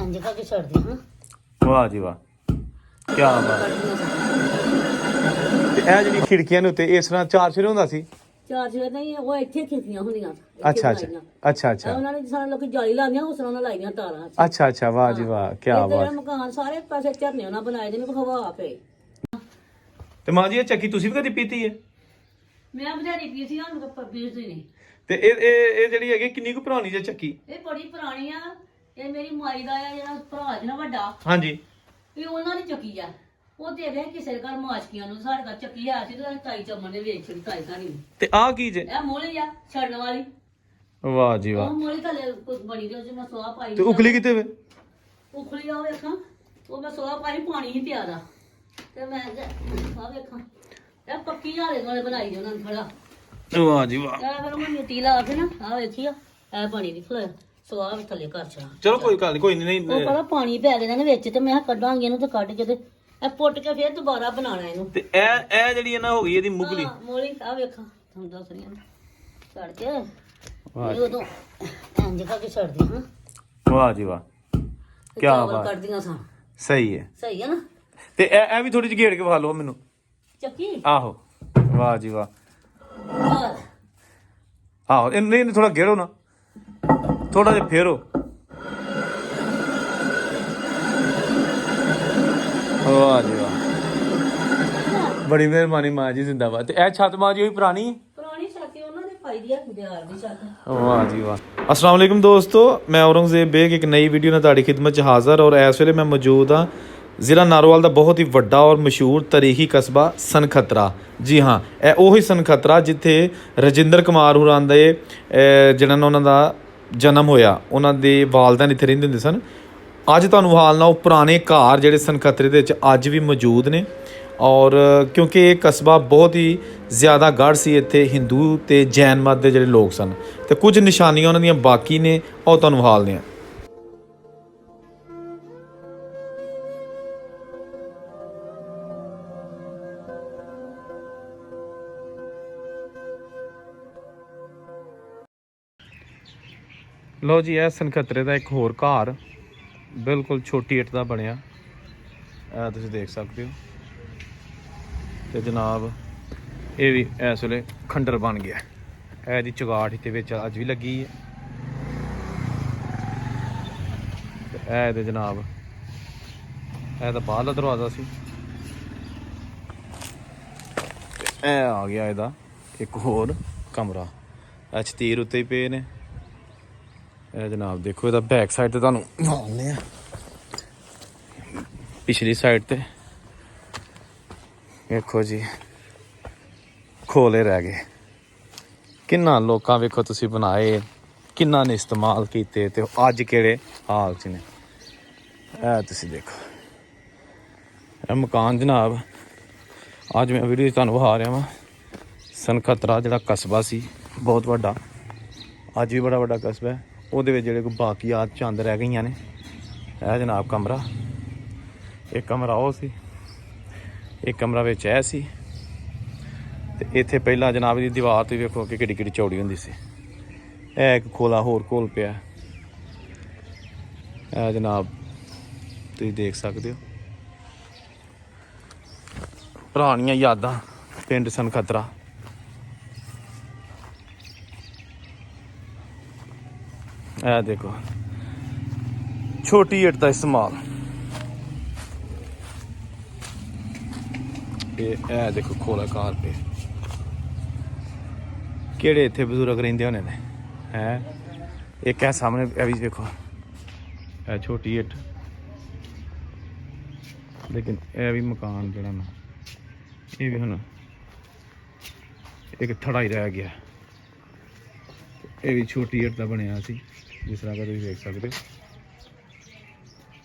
ਇੰਜ ਕਰਕੇ ਛੱਡਦੀ ਹਾਂ। ਵਾਹ ਜੀ ਵਾਹ, ਕੀ ਬਾਤ। ਤੇ ਇਹ ਜਿਹੜੀ ਖਿੜਕੀਆਂ ਦੇ ਉੱਤੇ ਇਸ ਤਰ੍ਹਾਂ ਚਾਰ ਸਿਰੇ ਹੁੰਦਾ ਸੀ। ਚਾਰ ਜਿਹੜੇ ਨਹੀਂ ਉਹ ਇੱਥੇ ਖਿੜਕੀਆਂ ਹੁੰਦੀਆਂ ਅੱਛਾ ਅੱਛਾ ਅੱਛਾ ਅੱਛਾ ਉਹਨਾਂ ਨੇ ਜਿਸਾਂ ਲੋਕੀ ਜਾਲੀ ਲਾਉਂਦੀਆਂ ਉਸ ਤਰ੍ਹਾਂ ਨਾਲ ਲਾਈਆਂ ਤਾਰਾਂ। ਅੱਛਾ ਅੱਛਾ, ਵਾਹ ਜੀ ਵਾਹ, ਕੀ ਇਹ ਬਾਤ। ਮਕਾਨ ਸਾਰੇ ਪਾਸੇ ਝਰਨੇ ਉਹਨਾਂ ਬਣਾਏ ਜਿਹਨੂੰ ਹਵਾ ਪਏ। ਤੇ ਮਾਂ ਜੀ ਇਹ ਚੱਕੀ ਤੁਸੀਂ ਵੀ ਕਦੀ ਪੀਤੀ ਹੈ? ਮੈਂ ਬਥੇਰੀ ਪੀ ਸੀ, ਹੁਣ ਪੀਤੀ ਨਹੀਂ। ਤੇ ਇਹ ਜਿਹੜੀ ਹੈਗੀ ਕਿੰਨੀ ਕੁ ਪੁਰਾਣੀ ਜੇ ਚੱਕੀ? ਇਹ ਬੜੀ ਪੁਰਾਣੀ ਆ। ਇਹ ਮੇਰੀ ਮਾਈ ਦਾ ਆ ਜਿਹੜਾ ਭਰਾ ਜੀ ਨਾ ਵੱਡਾ, ਹਾਂਜੀ, ਇਹ ਉਹਨਾਂ ਦੀ ਚੱਕੀ ਆ। ਉਹ ਦੇ ਗਏ ਕਿਸੇ ਦੇ ਘਰ ਮਾਸ਼ਕੀਆਂ ਨੂੰ, ਸਾਡੇ ਘਰ ਚੱਕੀ ਆ ਸੀ ਤੇ ਤਾਈ ਚਮਨ ਨੇ ਵੇਚ ਛੜੀ ਤਾਈ ਘਰ ਹੀ। ਤੇ ਆਹ ਕੀ ਜੇ? ਇਹ ਮੋਲੀ ਆ ਛੜਨ ਵਾਲੀ। ਵਾਹ ਜੀ ਵਾਹ। ਉਹ ਮੋਲੀ ਥੱਲੇ ਕੁਝ ਬਣੀ ਦੀ, ਉਹ 'ਚ ਮੈਂ ਸੋਆ ਪਾਈ। ਤੇ ਉਖਲੀ ਕਿਤੇ ਵੇ? ਉਖਲੀ ਆ ਵੇਖਾਂ, ਉਹ ਮੈਂ ਸੋਆ ਪਾਈ, ਪਾਣੀ ਹੀ ਪਿਆ ਦਾ। ਤੇ ਮੈਂ ਆ ਵੇਖਾਂ, ਇਹ ਪੱਕੀ ਹਾਲੇ ਨਾਲੇ ਬਣਾਈ ਉਹਨਾਂ ਨੇ ਖੜਾ। ਵਾਹ ਜੀ ਵਾਹ। ਇਹ ਫਿਰ ਮੈਂ ਮਿੱਟੀ ਲਾ ਕੇ ਨਾ ਆ ਵੇਖੀ ਆ, ਇਹ ਪਾਣੀ ਦੀ ਫਲ ਸੋਆ ਵੀ ਥੱਲੇ ਕਰ ਛੜਾ। ਚਲੋ ਕੋਈ ਗੱਲ ਨੀ, ਕੋਈ ਨਹੀਂ। ਉਹ ਪਤਾ ਪਾਣੀ ਪੈ ਗਿਆ ਨੇ ਵਿੱਚ, ਤੇ ਮੈਂ ਕਿਹਾ ਕੱਢਾਂਗੀ ਇਹਨੂੰ ਤੇ ਕੱਢ ਕੇ ਤੇ ਇਹ ਪੁੱਟ ਕੇ ਫਿਰ ਦੁਬਾਰਾ ਬਣਾਉਣਾ ਇਹਨੂੰ। ਤੇ ਇਹ ਜਿਹੜੀ ਇਹਨਾਂ ਹੋ ਗਈ ਇਹਦੀ ਮੁਗਲੀ। ਹਾਂ, ਮੋਲੀ ਆ ਵੇਖਾਂ, ਤੁਹਾਨੂੰ ਦੱਸ ਰਹੀ ਹਾਂ ਛੱਡ ਕੇ ਵਾਹ ਇਹ ਉਦੋਂ ਇੰਜ ਕਰਕੇ ਛੱਡਦੀ ਹਾਂ। ਵਾਹ ਜੀ ਵਾਹ, ਕੀ ਬਾਤ। ਕੱਢਦੀਆਂ ਸਾਂ। ਸਹੀ ਹੈ, ਸਹੀ ਹੈ ਨਾ। ਤੇ ਇਹ ਵੀ ਥੋੜੀ ਜਿਹੀ ਘੇੜ ਕੇ ਵਿਖਾ ਲਓ ਮੈਨੂੰ। ਚੱਕੀ ਆਹੋ, ਵਾਹ ਜੀ ਵਾਹ। ਬਾਹਰ। ਆਹੋ, ਇਹਨੂੰ ਥੋੜਾ ਘੇਰੋ ਨਾ, ਥੋੜਾ ਜਿਹਾ ਫੇਰੋ। ਵਾਹ ਜੀ ਵਾਹ, ਬੜੀ ਮਿਹਰਬਾਨੀ ਮਾਂ ਜੀ, ਜ਼ਿੰਦਾਬਾਦ। ਤੇ ਇਹ ਛੱਤ ਮਾਂ ਜੀ ਹੋਈ ਪੁਰਾਣੀ ਹੈ? ਪੁਰਾਣੀ ਛੱਤ ਉਹਨਾਂ ਨੇ ਪਾਈ ਦੀ ਆ, ਦਿਆਰ ਦੀ ਛੱਤ। ਵਾਹ ਜੀ ਵਾਹ। अस्सलाम वालेकुम दोस्तों, मैं औरंगजेब बेग एक नई वीडियो ਨਾਲ ਤੁਹਾਡੀ ਖਿਦਮਤ 'ਚ ਹਾਜ਼ਰ। ਔਰ ਇਸ ਵੇਲੇ ਮੈਂ ਮੌਜੂਦ ਹਾਂ ਜ਼ਿਲ੍ਹਾ ਨਾਰੋਵਾਲ ਦਾ ਬਹੁਤ ਹੀ ਵੱਡਾ ਔਰ ਮਸ਼ਹੂਰ ਤਾਰੀਖੀ ਕਸਬਾ ਸਨਖਤਰਾ। ਜੀ ਹਾਂ, ਇਹ ਉਹੀ ਸਨਖਤਰਾ ਜਿੱਥੇ ਰਜਿੰਦਰ ਕੁਮਾਰ ਹੋਰਾਂ ਦੇ ਜਿਹਨਾਂ ਨੂੰ ਉਹਨਾਂ ਦਾ ਜਨਮ ਹੋਇਆ, ਉਹਨਾਂ ਦੇ ਵਾਲਦੈਨ ਇੱਥੇ ਰਹਿੰਦੇ ਹੁੰਦੇ ਸਨ। ਅੱਜ ਤੁਹਾਨੂੰ ਹਾਲ ਨਾਲ ਉਹ ਪੁਰਾਣੇ ਘਰ ਜਿਹੜੇ ਸਨਖਤਰੇ ਦੇ ਵਿੱਚ ਅੱਜ ਵੀ ਮੌਜੂਦ ਨੇ। ਔਰ ਕਿਉਂਕਿ ਇਹ ਕਸਬਾ ਬਹੁਤ ਹੀ ਜ਼ਿਆਦਾ ਗੜ੍ਹ ਸੀ, ਇੱਥੇ ਹਿੰਦੂ ਅਤੇ ਜੈਨ ਮਤ ਦੇ ਜਿਹੜੇ ਲੋਕ ਸਨ, ਅਤੇ ਕੁਝ ਨਿਸ਼ਾਨੀਆਂ ਉਹਨਾਂ ਦੀਆਂ ਬਾਕੀ ਨੇ, ਉਹ ਤੁਹਾਨੂੰ ਹਾਲਦੇ ਹਾਂ। ਲਓ ਜੀ, ਇਹ ਸਨਖਤਰੇ ਦਾ ਇੱਕ ਹੋਰ ਘਰ ਬਿਲਕੁਲ ਛੋਟੀ ਇੱਟ ਦਾ ਬਣਿਆ, ਇਹ ਤੁਸੀਂ ਦੇਖ ਸਕਦੇ ਹੋ। ਤੇ ਜਨਾਬ ਇਹ ਵੀ ਇਸ ਵੇਲੇ ਖੰਡਰ ਬਣ ਗਿਆ। ਇਹਦੀ ਚੁਗਾਠ ਦੇ ਵਿੱਚ ਅੱਜ ਵੀ ਲੱਗੀ ਹੈ। ਤੇ ਇਹ ਤੇ ਜਨਾਬ ਇਹ ਤਾਂ ਬਾਹਰਲਾ ਦਰਵਾਜ਼ਾ ਸੀ। ਤੇ ਇਹ ਆ ਗਿਆ ਇਹਦਾ ਇੱਕ ਹੋਰ ਕਮਰਾ, ਐਚ ਤੀਰ ਉੱਤੇ ਹੀ ਪਏ ਨੇ। ਇਹ ਜਨਾਬ ਦੇਖੋ, ਇਹਦਾ ਬੈਕ ਸਾਈਡ ਤੇ ਤੁਹਾਨੂੰ ਦਿਖਾਉਂਦੇ ਆ, ਪਿਛਲੀ ਸਾਈਡ ਤੇ ਵੇਖੋ ਜੀ ਖੋਲੇ ਰਹਿ ਗਏ। ਕਿੰਨਾ ਲੋਕਾਂ ਵੇਖੋ ਤੁਸੀਂ ਬਣਾਏ, ਕਿੰਨਾ ਨੇ ਇਸਤੇਮਾਲ ਕੀਤੇ, ਤੇ ਅੱਜ ਕਿਹੜੇ ਹਾਲ 'ਚ ਨੇ ਇਹ ਤੁਸੀਂ ਦੇਖੋ। ਇਹ ਮਕਾਨ ਜਨਾਬ ਅੱਜ ਮੈਂ ਵੀਡੀਓ 'ਚ ਤੁਹਾਨੂੰ ਵਿਖਾ ਰਿਹਾ ਵਾਂ। ਸਨਖਤਰਾ ਜਿਹੜਾ ਕਸਬਾ ਸੀ ਬਹੁਤ ਵੱਡਾ, ਅੱਜ ਵੀ ਬੜਾ ਵੱਡਾ ਕਸਬਾ ਹੈ। ਉਹਦੇ ਵਿੱਚ ਜਿਹੜੇ ਕੋਈ ਬਾਕੀਆਤ ਚੰਦ ਰਹਿ ਗਈਆਂ ਨੇ। ਇਹ ਜਨਾਬ ਕਮਰਾ, ਇੱਕ ਕਮਰਾ ਉਹ ਸੀ, ਇੱਕ ਕਮਰਾ ਵਿੱਚ ਇਹ ਸੀ। ਤੇ ਇੱਥੇ ਪਹਿਲਾਂ ਜਨਾਬ ਦੀ ਦੀਵਾਰ ਤੋਂ ਵੇਖੋ ਕਿ ਕਿੱਡੀ ਕਿੱਡੀ ਚੌੜੀ ਹੁੰਦੀ ਸੀ। ਇਹ ਇੱਕ ਖੋਲਾ ਹੋਰ ਕੋਲ ਪਿਆ। ਇਹ ਜਨਾਬ ਤੁਸੀਂ ਦੇਖ ਸਕਦੇ ਹੋ ਪੁਰਾਣੀਆਂ ਯਾਦਾਂ ਪਿੰਡ ਸਨਖਤਰਾ। ਇਹ ਦੇਖੋ ਛੋਟੀ ਇੱਟ ਦਾ ਇਸਤੇਮਾਲ। ਇਹ ਦੇਖੋ ਖੋਲਾ ਕਾਰ ਪੇ, ਕਿਹੜੇ ਇੱਥੇ ਬਜ਼ੁਰਗ ਰਹਿੰਦੇ ਹੋਣੇ ਨੇ ਹੈ। ਇੱਕ ਹੈ ਸਾਹਮਣੇ, ਇਹ ਵੀ ਦੇਖੋ ਇਹ ਛੋਟੀ ਇੱਟ, ਲੇਕਿਨ ਇਹ ਵੀ ਮਕਾਨ ਜਿਹੜਾ ਨਾ ਇਹ ਵੀ ਹੁਣ ਇੱਕ ਥੜਾ ਹੀ ਰਹਿ ਗਿਆ। ਇਹ ਵੀ ਛੋਟੀ ਇੱਟ ਦਾ ਬਣਿਆ ਸੀ, ਜਿਸ ਤਰ੍ਹਾਂ ਕਿ ਤੁਸੀਂ ਦੇਖ ਸਕਦੇ ਹੋ।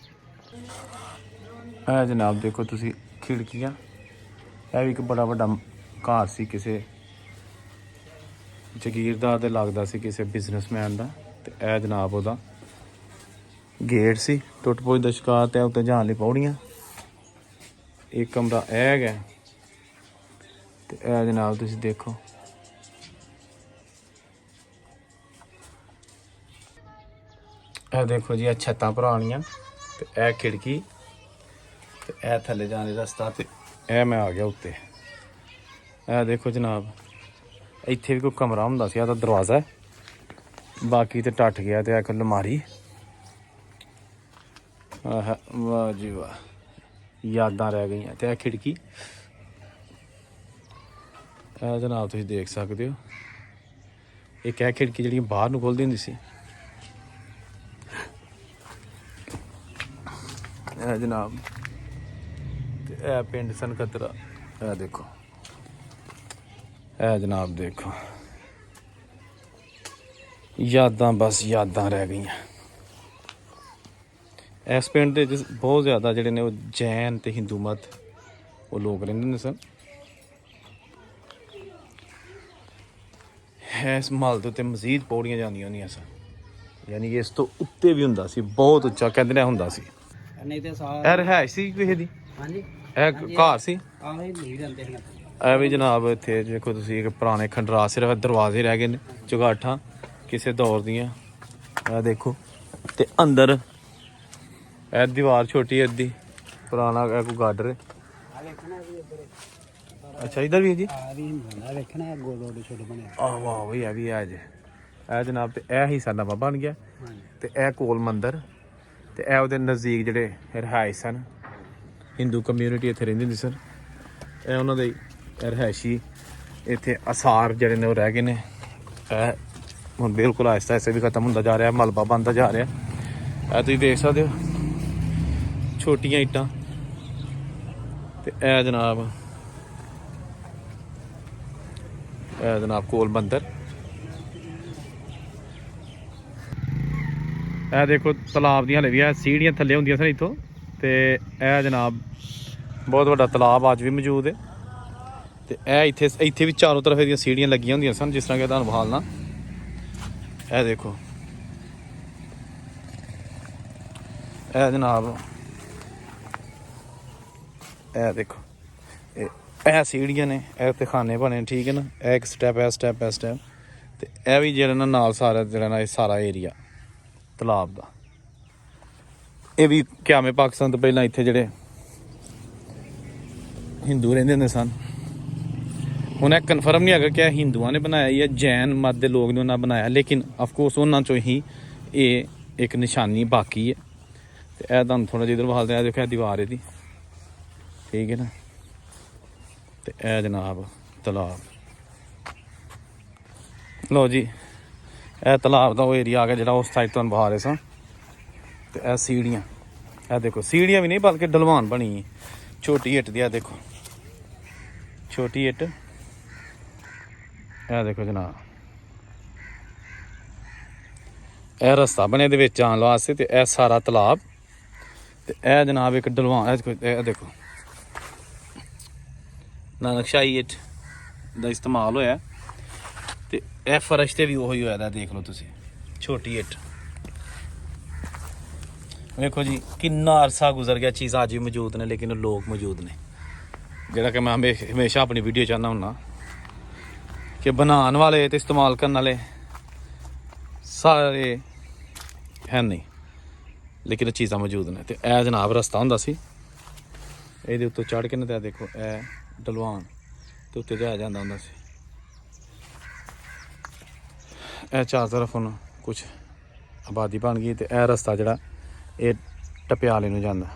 ਇਹ ਜਨਾਬ ਦੇਖੋ ਤੁਸੀਂ ਖਿੜਕੀਆਂ। ਇਹ ਵੀ ਇੱਕ ਬੜਾ ਵੱਡਾ ਘਰ ਸੀ ਕਿਸੇ ਜਗੀਰਦਾਰ ਦੇ, ਲੱਗਦਾ ਸੀ ਕਿਸੇ ਬਿਜ਼ਨਸਮੈਨ ਦਾ। ਤੇ ਇਹ ਜਨਾਬ ਉਹਦਾ ਗੇਟ ਸੀ, ਟੁੱਟ ਪੁੱਜ ਦਾ ਸ਼ਿਕਾਰ। ਤੇ ਉੱਤੇ ਜਾਣ ਲਈ ਪੌੜੀਆਂ। ਇੱਕ ਕਮਰਾ ਇਹ ਹੈਗਾ। ਤੇ ਇਹ ਜਨਾਬ ਤੁਸੀਂ ਦੇਖੋ ਇਹ ਦੇਖੋ ਜੀ, ਇਹ ਛੱਤਾਂ ਪੁਰਾਣੀਆਂ ਤੇ ਇਹ ਖਿੜਕੀ ਤੇ ਇਹ ਥੱਲੇ ਜਾਣ ਦਾ ਰਸਤਾ ਤੇ ਇਹ ਮੈਂ ਆ ਗਿਆ ਉੱਤੇ। ਇਹ ਦੇਖੋ ਜਨਾਬ, ਇੱਥੇ ਵੀ ਕੋਈ ਕਮਰਾ ਹੁੰਦਾ ਸੀ, ਆ ਤਾਂ ਦਰਵਾਜ਼ਾ ਹੈ, ਬਾਕੀ ਤੇ ਟੱਟ ਗਿਆ। ਤੇ ਇੱਕ ਅਲਮਾਰੀ, ਆਹ ਵਾਹ ਜੀ ਵਾਹ, ਯਾਦਾਂ ਰਹਿ ਗਈਆਂ। ਤੇ ਇਹ ਖਿੜਕੀ, ਇਹ ਜਨਾਬ ਤੁਸੀਂ ਦੇਖ ਸਕਦੇ ਹੋ। ਇੱਕ ਇਹ ਖਿੜਕੀ ਜਿਹੜੀ ਬਾਹਰ ਨੂੰ ਖੁੱਲਦੀ ਹੁੰਦੀ ਸੀ। ਇਹ ਜਨਾਬ, ਤੇ ਇਹ ਪਿੰਡ ਸਨਕਤਰਾ, ਇਹ ਦੇਖੋ, ਇਹ ਜਨਾਬ ਦੇਖੋ, ਯਾਦਾਂ ਬਸ ਯਾਦਾਂ ਰਹਿ ਗਈਆਂ। ਇਸ ਪਿੰਡ ਦੇ ਵਿੱਚ ਬਹੁਤ ਜ਼ਿਆਦਾ ਜਿਹੜੇ ਨੇ ਉਹ ਜੈਨ ਤੇ ਹਿੰਦੂ ਮਤ ਉਹ ਲੋਕ ਰਹਿੰਦੇ ਨੇ ਸਨ। ਇਸ ਮਹੱਲ ਦੇ ਉੱਤੇ ਮਜ਼ੀਦ ਪੌੜੀਆਂ ਜਾਂਦੀਆਂ ਹੁੰਦੀਆਂ ਸਨ, ਯਾਨੀ ਕਿ ਇਸ ਤੋਂ ਉੱਤੇ ਵੀ ਹੁੰਦਾ ਸੀ, ਬਹੁਤ ਉੱਚਾ ਕਹਿੰਦੇ ਨੇ ਹੁੰਦਾ ਸੀ। ਨਹੀਂ ਤੇ ਇਹ ਰਿਹਾਇਸ਼ ਸੀ ਕਿਸੇ ਦੀ? ਹਾਂਜੀ, ਇਹ ਘਰ ਸੀ? ਆਹ ਹੀ ਨਹੀਂ ਰਹਿੰਦੇ ਹਨ। ਇਹ ਵੀ ਜਨਾਬ ਇੱਥੇ ਦੇਖੋ ਤੁਸੀਂ, ਇੱਕ ਪੁਰਾਣੇ ਖੰਡਰਾ, ਸਿਰਫ ਦਰਵਾਜ਼ੇ ਰਹਿ ਗਏ ਨੇ, ਚੁਗਾਠਾਂ ਕਿਸੇ ਦੌਰ ਦੀਆਂ। ਇਹ ਦੇਖੋ, ਤੇ ਅੰਦਰ ਇਹ ਦੀਵਾਰ ਛੋਟੀ ਅੱਧੀ, ਪੁਰਾਣਾ ਇਹ ਕੋਈ ਗਾਡਰ ਹੈ। ਅੱਛਾ, ਇਧਰ ਵੀ ਹੈ ਜੀ। ਆ ਵੀ ਹੁੰਦਾ ਵੇਖਣਾ, ਗੋਲ ਗੋਲ ਛੋਟੇ ਬਣੇ। ਆਹ ਵਾਹ ਬਈ, ਇਹ ਵੀ ਹੈ ਜੀ। ਇਹ ਜਨਾਬ ਤੇ ਇਹ ਹਿੱਸਾ ਨਵਾਂ ਬਣ ਗਿਆ। ਤੇ ਇਹ ਕੋਲ ਮੰਦਰ, ਤੇ ਇਹ ਉਹਦੇ ਨਜ਼ਦੀਕ ਜਿਹੜੇ ਰਿਹਾਇਸ਼ ਸਨ, ਹਿੰਦੂ ਕਮਿਊਨਿਟੀ ਇੱਥੇ ਰਹਿੰਦੀ ਹੁੰਦੀ ਸਨ। ਇਹ ਉਹਨਾਂ ਦੇ ਰਿਹਾਇਸ਼ੀ ਇੱਥੇ ਆਸਾਰ ਜਿਹੜੇ ਨੇ ਉਹ ਰਹਿ ਗਏ ਨੇ। ਇਹ ਹੁਣ ਬਿਲਕੁਲ ਆਹਿਸਤਾ ਆਹਿਸਤਾ ਵੀ ਖਤਮ ਹੁੰਦਾ ਜਾ ਰਿਹਾ, ਮਲਬਾ ਬਣਦਾ ਜਾ ਰਿਹਾ। ਇਹ ਤੁਸੀਂ ਦੇਖ ਸਕਦੇ ਹੋ, ਛੋਟੀਆਂ ਇੱਟਾਂ। ਤੇ ਇਹ ਜਨਾਬ ਕੋਲ ਮੰਦਰ। ਇਹ ਦੇਖੋ ਤਲਾਬ ਦੀਆਂ ਹਲੇ ਵੀ ਸੀੜੀਆਂ ਥੱਲੇ ਹੁੰਦੀਆਂ ਸਨ ਇੱਥੋਂ। ਤੇ ਇਹ ਜਨਾਬ ਬਹੁਤ ਵੱਡਾ ਤਲਾਬ ਅੱਜ ਵੀ ਮੌਜੂਦ ਹੈ। ਤੇ ਇਹ ਇੱਥੇ ਵੀ ਚਾਰੋਂ ਤਰਫ ਦੀਆਂ ਸੀੜੀਆਂ ਲੱਗੀਆਂ ਹੁੰਦੀਆਂ ਸਨ, ਜਿਸ ਤਰ੍ਹਾਂ ਕਿ ਤੁਹਾਨੂੰ ਵਿਖਾਲਣਾ। ਇਹ ਦੇਖੋ, ਇਹ ਜਨਾਬ, ਇਹ ਦੇਖੋ, ਇਹ ਸੀੜੀਆਂ ਨੇ, ਇਹ ਤੇ ਖਾਨੇ ਬਣੇ, ਠੀਕ ਹੈ ਨਾ। ਇਹ ਇੱਕ ਸਟੈਪ, ਇਹ ਸਟੈਪ, ਇਹ ਸਟੈਪ। ਤੇ ਇਹ ਵੀ ਜਿਹੜਾ ਨਾਲ ਸਾਰਾ ਜਿਹੜਾ ਨਾ ਇਹ ਸਾਰਾ ਏਰੀਆ ਤਲਾਬ ਦਾ, ਇਹ ਵੀ ਕਿਆਮੇ ਪਾਕਿਸਤਾਨ ਤੋਂ ਪਹਿਲਾਂ ਇੱਥੇ ਜਿਹੜੇ ਹਿੰਦੂ ਰਹਿੰਦੇ ਹੁੰਦੇ ਸਨ। ਹੁਣ ਇਹ ਕਨਫਰਮ ਨਹੀਂ ਹੈਗਾ ਕਿ ਇਹ ਹਿੰਦੂਆਂ ਨੇ ਬਣਾਇਆ ਜਾਂ ਜੈਨ ਮਤ ਦੇ ਲੋਕ ਨੇ ਉਹਨਾਂ ਬਣਾਇਆ, ਲੇਕਿਨ ਅਫਕੋਰਸ ਉਹਨਾਂ ਚੋਂ ਹੀ ਇਹ ਇੱਕ ਨਿਸ਼ਾਨੀ ਬਾਕੀ ਹੈ। ਤੇ ਇਹ ਤੁਹਾਨੂੰ ਥੋੜ੍ਹਾ ਜਿਹਾ ਇੱਧਰ ਵਿਖਾਲਦੇ ਆ, ਦੇਖੋ ਇਹ ਦੀਵਾਰ ਇਹਦੀ, ਠੀਕ ਹੈ ਨਾ। ਤੇ ਇਹ ਜਨਾਬ ਤਲਾਬ, ਲਓ ਜੀ, ਇਹ ਤਲਾਬ ਦਾ ਉਹ ਏਰੀਆ ਆ ਗਿਆ ਜਿਹੜਾ ਉਸ ਸਾਈਡ ਤੁਹਾਨੂੰ ਵਿਖਾ ਰਹੇ ਸਾਂ। ਤੇ ਇਹ ਸੀੜੀਆਂ, ਇਹ ਦੇਖੋ, ਸੀੜੀਆਂ ਵੀ ਨਹੀਂ ਬਲਕਿ ਢਲਵਾਨ ਬਣੀ ਹੈ ਛੋਟੀ ਇੱਟ ਦੀ। ਇਹ ਦੇਖੋ ਛੋਟੀ ਇੱਟ, ਇਹ ਦੇਖੋ ਜਨਾਬ, ਇਹ ਰਸਤਾ ਬਣਿਆ ਦੇ ਵਿੱਚ ਆਉਣ ਵਾਸਤੇ। ਤੇ ਇਹ ਸਾਰਾ ਤਲਾਬ, ਤੇ ਇਹ ਜਨਾਬ ਇੱਕ ਢਲਵਾਨ, ਇਹ ਦੇਖੋ ਨਕਸ਼ਾਈ ਇੱਟ ਦਾ ਇਸਤੇਮਾਲ ਹੋਇਆ। ਤੇ ਇਹ ਫਰਸ਼ ਤੇ ਵੀ ਉਹੀ ਹੋਇਆ ਦਾ, ਦੇਖ ਲਓ ਤੁਸੀਂ, ਛੋਟੀ ਇੱਟ। ਵੇਖੋ ਜੀ ਕਿੰਨਾ ਅਰਸਾ ਗੁਜ਼ਰ ਗਿਆ, ਚੀਜ਼ਾਂ ਅੱਜ ਵੀ ਮੌਜੂਦ ਨੇ, ਲੇਕਿਨ ਲੋਕ ਮੌਜੂਦ ਨੇ। ਜਿਹੜਾ ਕਿ ਮੈਂ ਹਮੇਸ਼ਾ ਆਪਣੀ ਵੀਡੀਓ ਚਾਹੁੰਦਾ ਹੁੰਦਾ ਕਿ ਬਣਾਉਣ ਵਾਲੇ ਤੇ ਇਸਤੇਮਾਲ ਕਰਨ ਵਾਲੇ ਸਾਰੇ ਹੈ ਨਹੀਂ, ਲੇਕਿਨ ਚੀਜ਼ਾਂ ਮੌਜੂਦ ਨੇ। ਤੇ ਇਹ ਜਨਾਬ ਰਸਤਾ ਹੁੰਦਾ ਸੀ, ਇਹਦੇ ਉੱਤੋਂ ਚੜ੍ਹ ਕੇ ਨਾ, ਤੇ ਦੇਖੋ ਇਹ ਢਲਵਾਨ ਤੇ ਉੱਤੇ ਜਾਇਆ ਜਾਂਦਾ ਹੁੰਦਾ ਸੀ। ਇਹ ਚਾਰ ਤਰਫ ਹੁਣ ਕੁਛ ਆਬਾਦੀ ਬਣ ਗਈ। ਤੇ ਇਹ ਰਸਤਾ ਜਿਹੜਾ ਇਹ ਟਪਿਆਲੇ ਨੂੰ ਜਾਂਦਾ।